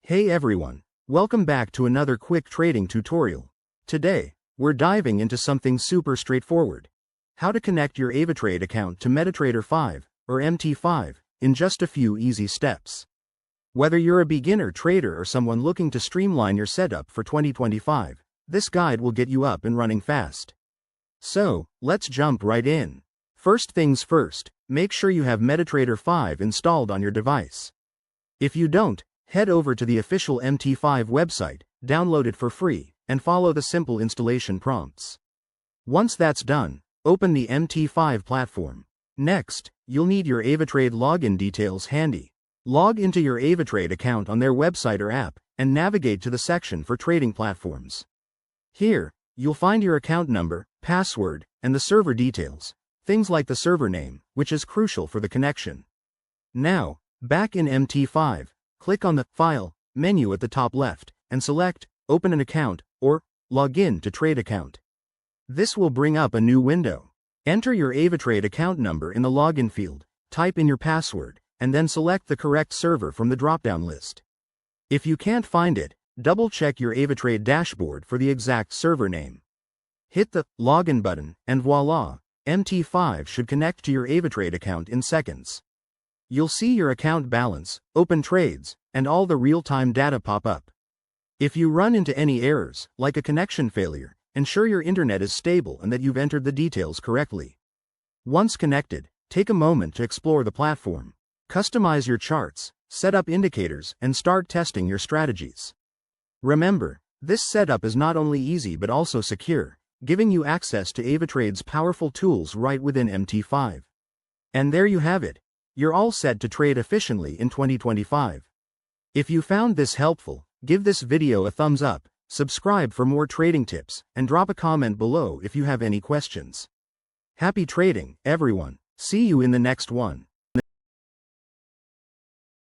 Hey everyone, welcome back to another quick trading tutorial. Today, we're diving into something super straightforward. How to connect your Avatrade account to Metatrader 5, or MT5, in just a few easy steps. Whether you're a beginner trader or someone looking to streamline your setup for 2025, this guide will get you up and running fast. So, let's jump right in. First things first, make sure you have Metatrader 5 installed on your device. If you don't, head over to the official MT5 website, download it for free, and follow the simple installation prompts. Once that's done, open the MT5 platform. Next, you'll need your Avatrade login details handy. Log into your Avatrade account on their website or app, and navigate to the section for trading platforms. Here, you'll find your account number, password, and the server details, things like the server name, which is crucial for the connection. Now, back in MT5, click on the File menu at the top left, and select Open an Account, or Log in to Trade Account. This will bring up a new window. Enter your Avatrade account number in the login field, type in your password, and then select the correct server from the drop-down list. If you can't find it, double-check your Avatrade dashboard for the exact server name. Hit the Login button, and voila, MT5 should connect to your Avatrade account in seconds. You'll see your account balance, open trades, and all the real-time data pop up. If you run into any errors, like a connection failure, ensure your internet is stable and that you've entered the details correctly. Once connected, take a moment to explore the platform. Customize your charts, set up indicators, and start testing your strategies. Remember, this setup is not only easy but also secure, giving you access to Avatrade's powerful tools right within MT5. And there you have it. You're all set to trade efficiently in 2025. If you found this helpful, give this video a thumbs up, subscribe for more trading tips, and drop a comment below if you have any questions. Happy trading, everyone. See you in the next one.